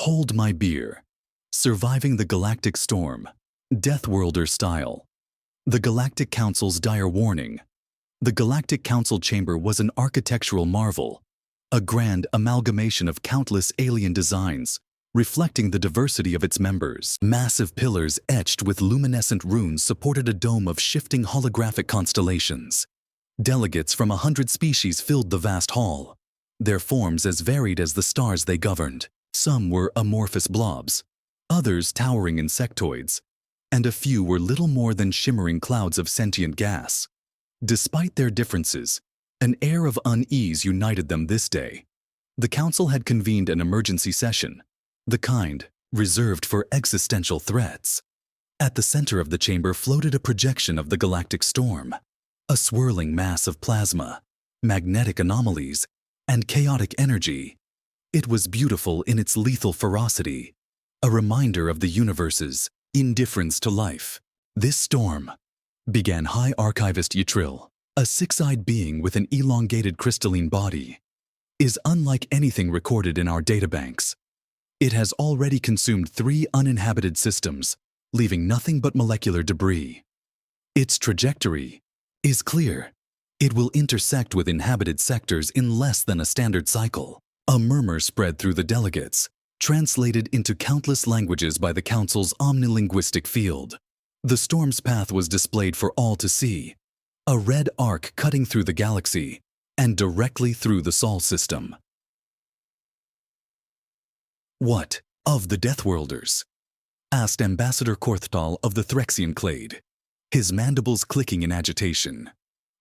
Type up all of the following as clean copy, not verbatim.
Hold my beer. Surviving the Galactic Storm. Deathworlder style. The Galactic Council's dire warning. The Galactic Council chamber was an architectural marvel, a grand amalgamation of countless alien designs, reflecting the diversity of its members. Massive pillars etched with luminescent runes supported a dome of shifting holographic constellations. Delegates from 100 species filled the vast hall, their forms as varied as the stars they governed. Some were amorphous blobs, others towering insectoids, and a few were little more than shimmering clouds of sentient gas. Despite their differences, an air of unease united them this day. The council had convened an emergency session, the kind reserved for existential threats. At the center of the chamber floated a projection of the Galactic Storm, a swirling mass of plasma, magnetic anomalies, and chaotic energy. It was beautiful in its lethal ferocity, a reminder of the universe's indifference to life. This storm, began High Archivist Yitril, a six-eyed being with an elongated crystalline body, is unlike anything recorded in our databanks. It has already consumed 3 uninhabited systems, leaving nothing but molecular debris. Its trajectory is clear. It will intersect with inhabited sectors in less than a standard cycle. A murmur spread through the delegates, translated into countless languages by the Council's omnilinguistic field. The storm's path was displayed for all to see, a red arc cutting through the galaxy and directly through the Sol system. "What of the Deathworlders?" asked Ambassador Korthtal of the Threxian clade, his mandibles clicking in agitation.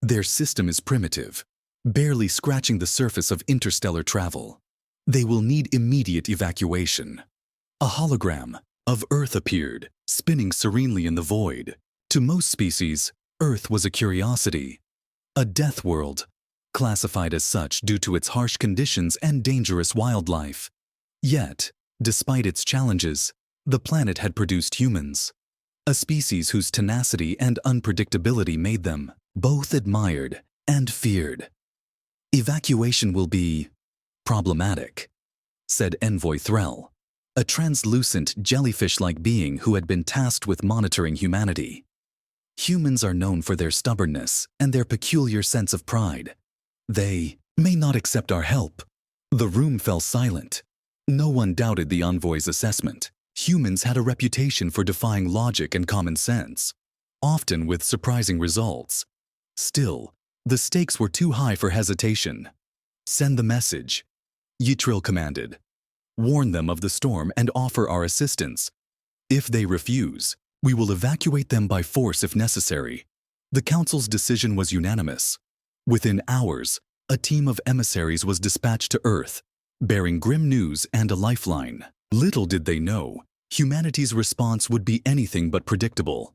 "Their system is primitive, barely scratching the surface of interstellar travel. They will need immediate evacuation." A hologram of Earth appeared, spinning serenely in the void. To most species, Earth was a curiosity, a death world, classified as such due to its harsh conditions and dangerous wildlife. Yet, despite its challenges, the planet had produced humans, a species whose tenacity and unpredictability made them both admired and feared. "Evacuation will be problematic," said Envoy Threll, a translucent, jellyfish-like being who had been tasked with monitoring humanity. "Humans are known for their stubbornness and their peculiar sense of pride. They may not accept our help." The room fell silent. No one doubted the envoy's assessment. Humans had a reputation for defying logic and common sense, often with surprising results. Still, the stakes were too high for hesitation. "Send the message," Yitril commanded. "Warn them of the storm and offer our assistance. If they refuse, we will evacuate them by force if necessary." The Council's decision was unanimous. Within hours, a team of emissaries was dispatched to Earth, bearing grim news and a lifeline. Little did they know, humanity's response would be anything but predictable.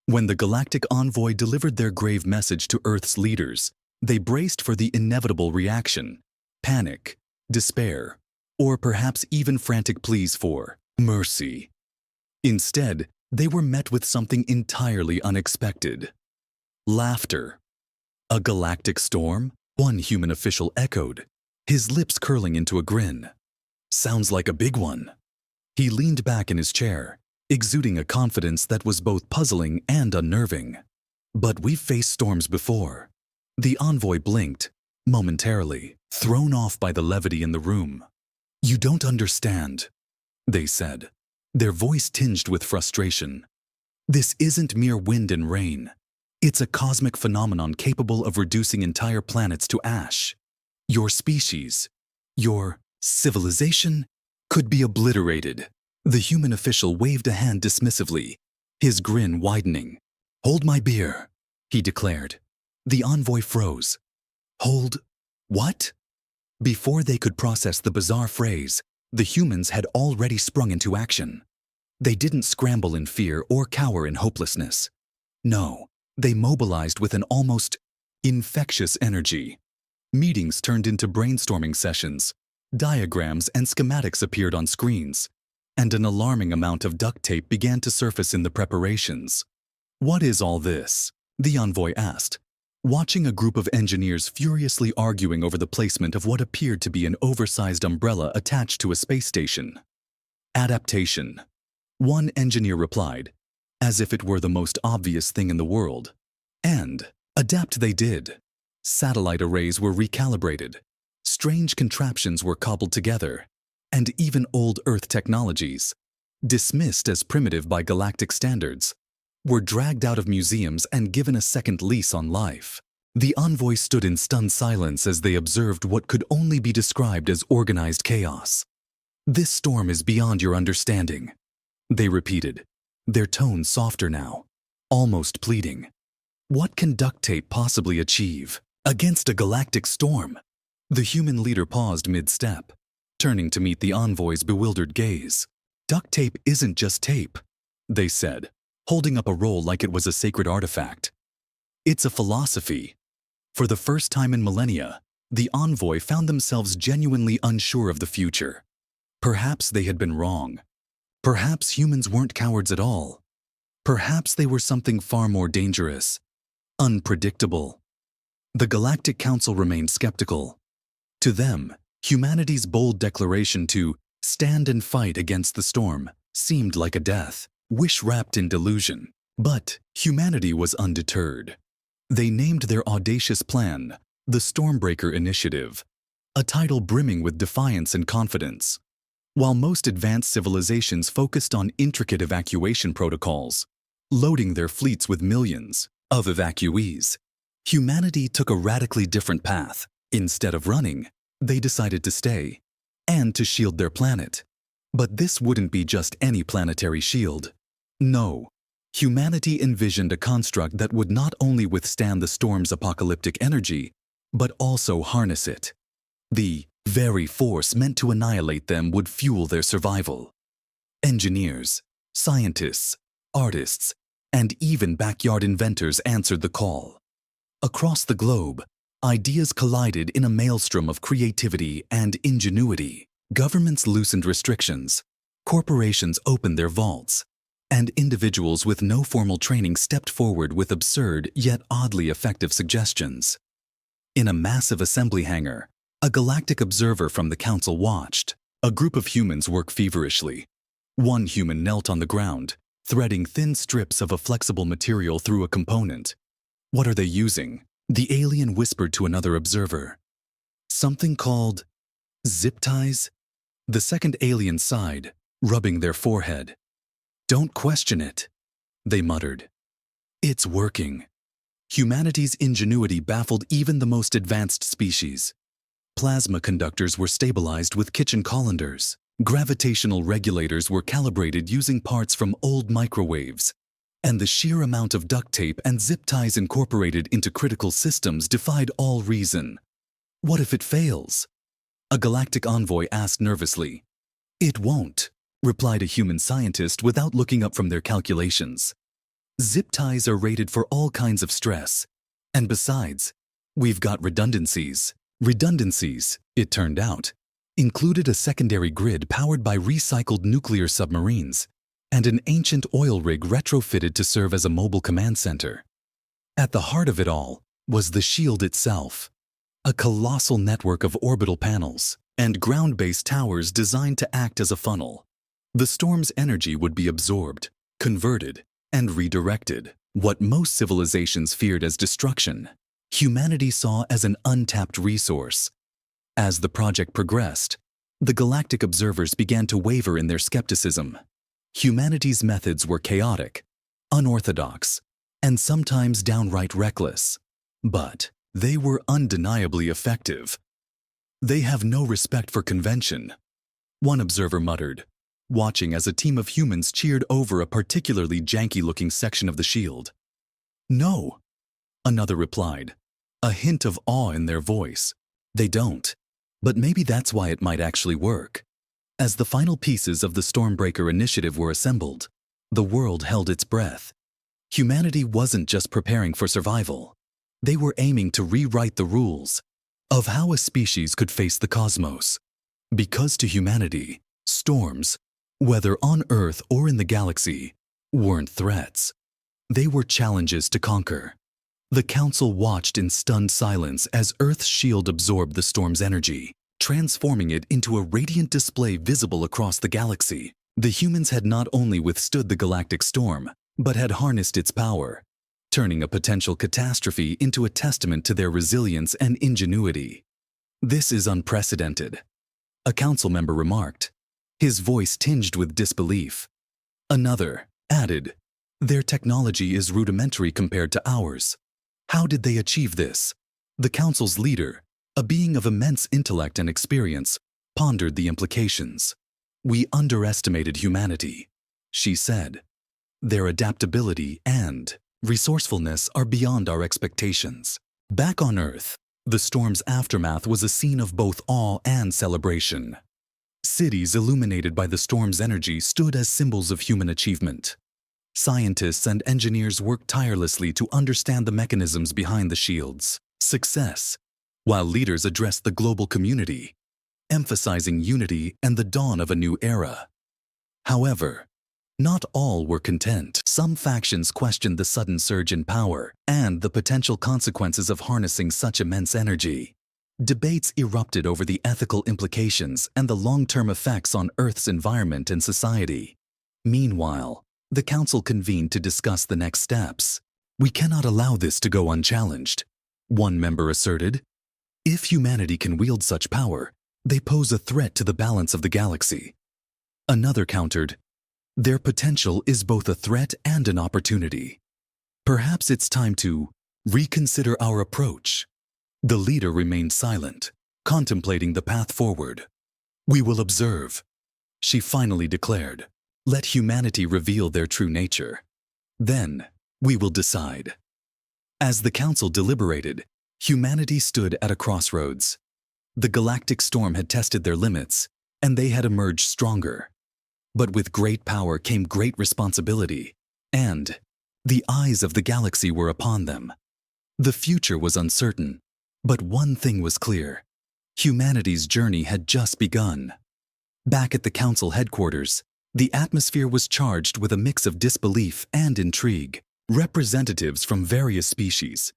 When the Galactic Envoy delivered their grave message to Earth's leaders, they braced for the inevitable reaction: panic, despair, or perhaps even frantic pleas for mercy. Instead, they were met with something entirely unexpected: laughter. "A galactic storm?" one human official echoed, his lips curling into a grin. "Sounds like a big one." He leaned back in his chair, exuding a confidence that was both puzzling and unnerving. "But we've faced storms before." The envoy blinked, momentarily, thrown off by the levity in the room. "You don't understand," they said, their voice tinged with frustration. "This isn't mere wind and rain. It's a cosmic phenomenon capable of reducing entire planets to ash. Your species, your civilization, could be obliterated." The human official waved a hand dismissively, his grin widening. "Hold my beer," he declared. The envoy froze. "Hold what?" Before they could process the bizarre phrase, the humans had already sprung into action. They didn't scramble in fear or cower in hopelessness. No, they mobilized with an almost infectious energy. Meetings turned into brainstorming sessions, diagrams and schematics appeared on screens, and an alarming amount of duct tape began to surface in the preparations. "What is all this?" the envoy asked, watching a group of engineers furiously arguing over the placement of what appeared to be an oversized umbrella attached to a space station. Adaptation. One engineer replied, as if it were the most obvious thing in the world. And adapt they did. Satellite arrays were recalibrated. Strange contraptions were cobbled together. And even old Earth technologies, dismissed as primitive by galactic standards, were dragged out of museums and given a second lease on life. The envoy stood in stunned silence as they observed what could only be described as organized chaos. "This storm is beyond your understanding," they repeated, their tone softer now, almost pleading. "What can duct tape possibly achieve against a galactic storm?" The human leader paused mid-step, turning to meet the envoy's bewildered gaze. "Duct tape isn't just tape," they said, holding up a roll like it was a sacred artifact. "It's a philosophy." For the first time in millennia, the envoy found themselves genuinely unsure of the future. Perhaps they had been wrong. Perhaps humans weren't cowards at all. Perhaps they were something far more dangerous, unpredictable. The Galactic Council remained skeptical. To them, humanity's bold declaration to stand and fight against the storm seemed like a death wish wrapped in delusion. But humanity was undeterred. They named their audacious plan the Stormbreaker Initiative, a title brimming with defiance and confidence. While most advanced civilizations focused on intricate evacuation protocols, loading their fleets with millions of evacuees, humanity took a radically different path. Instead of running, they decided to stay, and to shield their planet. But this wouldn't be just any planetary shield. No, humanity envisioned a construct that would not only withstand the storm's apocalyptic energy, but also harness it. The very force meant to annihilate them would fuel their survival. Engineers, scientists, artists, and even backyard inventors answered the call. Across the globe, ideas collided in a maelstrom of creativity and ingenuity. Governments loosened restrictions, corporations opened their vaults, and individuals with no formal training stepped forward with absurd yet oddly effective suggestions. In a massive assembly hangar, a galactic observer from the Council watched. A group of humans work feverishly. One human knelt on the ground, threading thin strips of a flexible material through a component. "What are they using?" the alien whispered to another observer. "Something called zip ties?" The second alien sighed, rubbing their forehead. "Don't question it," they muttered. "It's working." Humanity's ingenuity baffled even the most advanced species. Plasma conductors were stabilized with kitchen colanders. Gravitational regulators were calibrated using parts from old microwaves. And the sheer amount of duct tape and zip ties incorporated into critical systems defied all reason. "What if it fails?" a galactic envoy asked nervously. "It won't," replied a human scientist without looking up from their calculations. "Zip ties are rated for all kinds of stress. And besides, we've got redundancies." Redundancies, it turned out, included a secondary grid powered by recycled nuclear submarines and an ancient oil rig retrofitted to serve as a mobile command center. At the heart of it all was the shield itself, a colossal network of orbital panels and ground-based towers designed to act as a funnel. The storm's energy would be absorbed, converted, and redirected. What most civilizations feared as destruction, humanity saw as an untapped resource. As the project progressed, the galactic observers began to waver in their skepticism. Humanity's methods were chaotic, unorthodox, and sometimes downright reckless. But they were undeniably effective. "They have no respect for convention," one observer muttered, watching as a team of humans cheered over a particularly janky-looking section of the shield. "No," another replied, a hint of awe in their voice. "They don't. But maybe that's why it might actually work." As the final pieces of the Stormbreaker Initiative were assembled, the world held its breath. Humanity wasn't just preparing for survival. They were aiming to rewrite the rules of how a species could face the cosmos. Because to humanity, storms, whether on Earth or in the galaxy, weren't threats. They were challenges to conquer. The Council watched in stunned silence as Earth's shield absorbed the storm's energy, transforming it into a radiant display visible across the galaxy. The humans had not only withstood the Galactic Storm, but had harnessed its power, turning a potential catastrophe into a testament to their resilience and ingenuity. "This is unprecedented," a council member remarked, his voice tinged with disbelief. Another added, "Their technology is rudimentary compared to ours. How did they achieve this?" The council's leader, a being of immense intellect and experience, pondered the implications. "We underestimated humanity," she said. "Their adaptability and resourcefulness are beyond our expectations." Back on Earth, the storm's aftermath was a scene of both awe and celebration. Cities illuminated by the storm's energy stood as symbols of human achievement. Scientists and engineers worked tirelessly to understand the mechanisms behind the shield's success, while leaders addressed the global community, emphasizing unity and the dawn of a new era. However, not all were content. Some factions questioned the sudden surge in power and the potential consequences of harnessing such immense energy. Debates erupted over the ethical implications and the long-term effects on Earth's environment and society. Meanwhile, the Council convened to discuss the next steps. "We cannot allow this to go unchallenged," one member asserted. "If humanity can wield such power, they pose a threat to the balance of the galaxy." Another countered, "Their potential is both a threat and an opportunity. Perhaps it's time to reconsider our approach." The leader remained silent, contemplating the path forward. "We will observe," she finally declared. "Let humanity reveal their true nature. Then, we will decide." As the Council deliberated, humanity stood at a crossroads. The Galactic Storm had tested their limits, and they had emerged stronger. But with great power came great responsibility, and the eyes of the galaxy were upon them. The future was uncertain, but one thing was clear: humanity's journey had just begun. Back at the Council headquarters, the atmosphere was charged with a mix of disbelief and intrigue. Representatives from various species,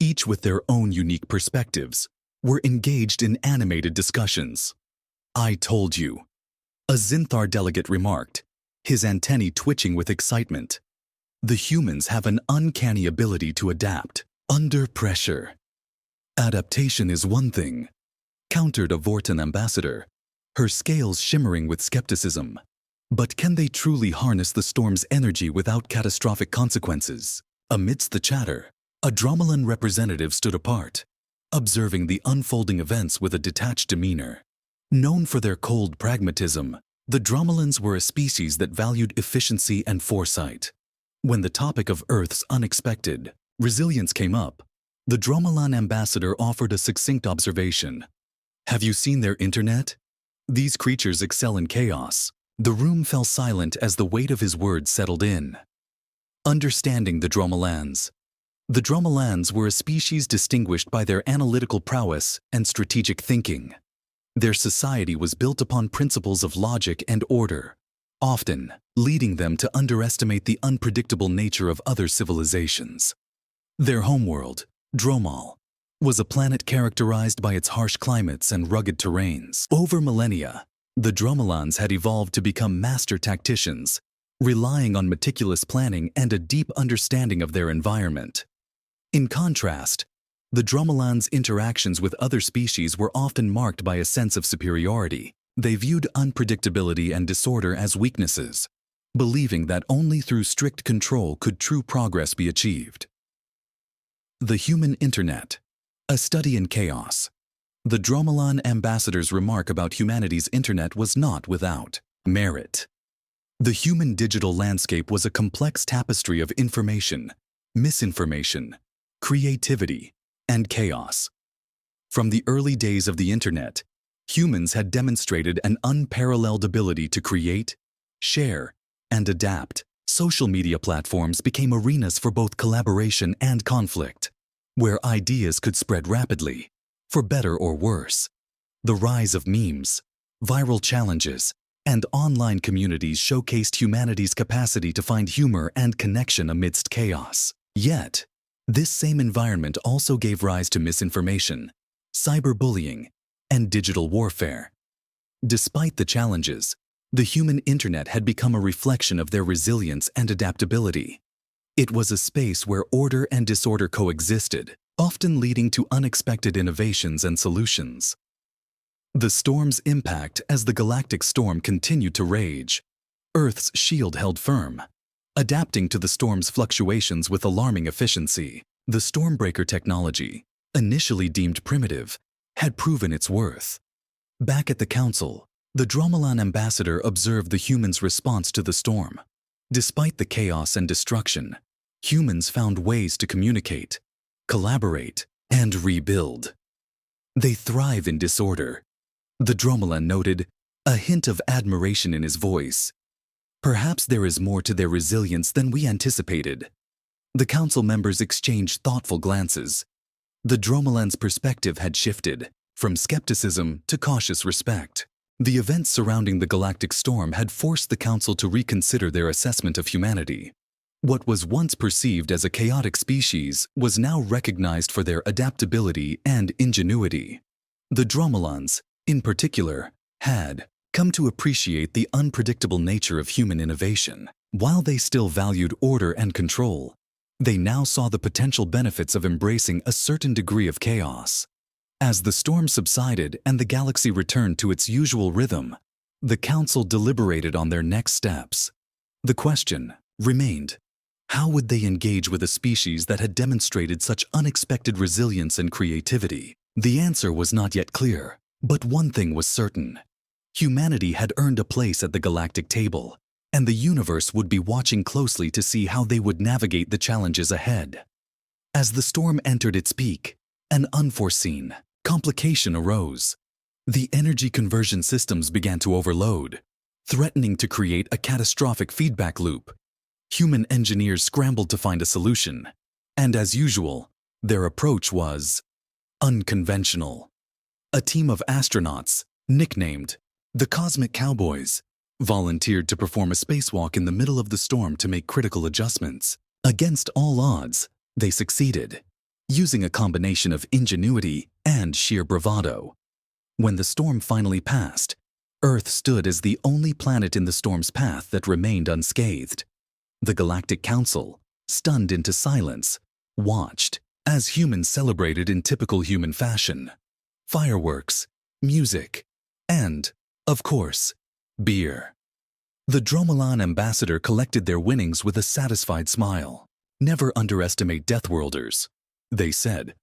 each with their own unique perspectives, were engaged in animated discussions. "I told you," a Zinthar delegate remarked, his antennae twitching with excitement. "The humans have an uncanny ability to adapt under pressure." "Adaptation is one thing," countered a Vorten ambassador, her scales shimmering with skepticism. "But can they truly harness the storm's energy without catastrophic consequences?" Amidst the chatter, a Dromolan representative stood apart, observing the unfolding events with a detached demeanor. Known for their cold pragmatism, the Dromolans were a species that valued efficiency and foresight. When the topic of Earth's unexpected resilience came up, the Dromolan ambassador offered a succinct observation. "Have you seen their internet? These creatures excel in chaos." The room fell silent as the weight of his words settled in. Understanding the Dromolans. The Dromolans were a species distinguished by their analytical prowess and strategic thinking. Their society was built upon principles of logic and order, often leading them to underestimate the unpredictable nature of other civilizations. Their homeworld, Dromal, was a planet characterized by its harsh climates and rugged terrains. Over millennia, the Dromolans had evolved to become master tacticians, relying on meticulous planning and a deep understanding of their environment. In contrast, the Dromolans' interactions with other species were often marked by a sense of superiority. They viewed unpredictability and disorder as weaknesses, believing that only through strict control could true progress be achieved. The Human Internet, a study in chaos. The Dromolan ambassador's remark about humanity's internet was not without merit. The human digital landscape was a complex tapestry of information, misinformation, creativity, and chaos. From the early days of the internet, humans had demonstrated an unparalleled ability to create, share, and adapt. Social media platforms became arenas for both collaboration and conflict, where ideas could spread rapidly, for better or worse. The rise of memes, viral challenges, and online communities showcased humanity's capacity to find humor and connection amidst chaos. Yet, this same environment also gave rise to misinformation, cyberbullying, and digital warfare. Despite the challenges, The human internet had become a reflection of their resilience and adaptability. It was a space where order and disorder coexisted, often leading to unexpected innovations and solutions. The storm's impact as the Galactic Storm continued to rage. Earth's shield held firm, adapting to the storm's fluctuations with alarming efficiency. The Stormbreaker technology, initially deemed primitive, had proven its worth. Back at the Council, the Dromolan ambassador observed the humans' response to the storm. Despite the chaos and destruction, humans found ways to communicate, collaborate, and rebuild. They thrive in disorder. The Dromolan noted, a hint of admiration in his voice. Perhaps there is more to their resilience than we anticipated. The council members exchanged thoughtful glances. The Dromolan's perspective had shifted, from skepticism to cautious respect. The events surrounding the Galactic Storm had forced the council to reconsider their assessment of humanity. What was once perceived as a chaotic species was now recognized for their adaptability and ingenuity. The Dromolans, in particular, had come to appreciate the unpredictable nature of human innovation. While they still valued order and control, they now saw the potential benefits of embracing a certain degree of chaos. As the storm subsided and the galaxy returned to its usual rhythm, the council deliberated on their next steps. The question remained, how would they engage with a species that had demonstrated such unexpected resilience and creativity? The answer was not yet clear, but one thing was certain. Humanity had earned a place at the galactic table, and the universe would be watching closely to see how they would navigate the challenges ahead. As the storm entered its peak, an unforeseen complication arose. The energy conversion systems began to overload, threatening to create a catastrophic feedback loop. Human engineers scrambled to find a solution, and as usual, their approach was unconventional. A team of astronauts, nicknamed the Cosmic Cowboys, volunteered to perform a spacewalk in the middle of the storm to make critical adjustments. Against all odds, they succeeded, using a combination of ingenuity and sheer bravado. When the storm finally passed, Earth stood as the only planet in the storm's path that remained unscathed. The Galactic Council, stunned into silence, watched as humans celebrated in typical human fashion. Fireworks, music, and, of course, beer. The Dromolan ambassador collected their winnings with a satisfied smile. Never underestimate Deathworlders, they said.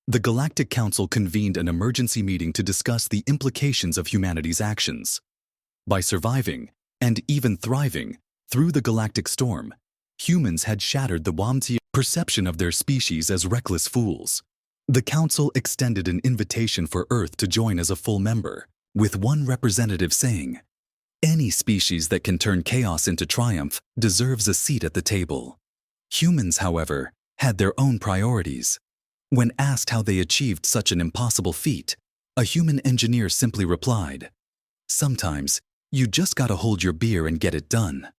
The Galactic Council convened an emergency meeting to discuss the implications of humanity's actions. By surviving, and even thriving, through the Galactic Storm, humans had shattered the Wamtian perception of their species as reckless fools. The Council extended an invitation for Earth to join as a full member, with one representative saying, "Any species that can turn chaos into triumph deserves a seat at the table." Humans, however, had their own priorities. When asked how they achieved such an impossible feat, a human engineer simply replied, "Sometimes, you just gotta hold your beer and get it done."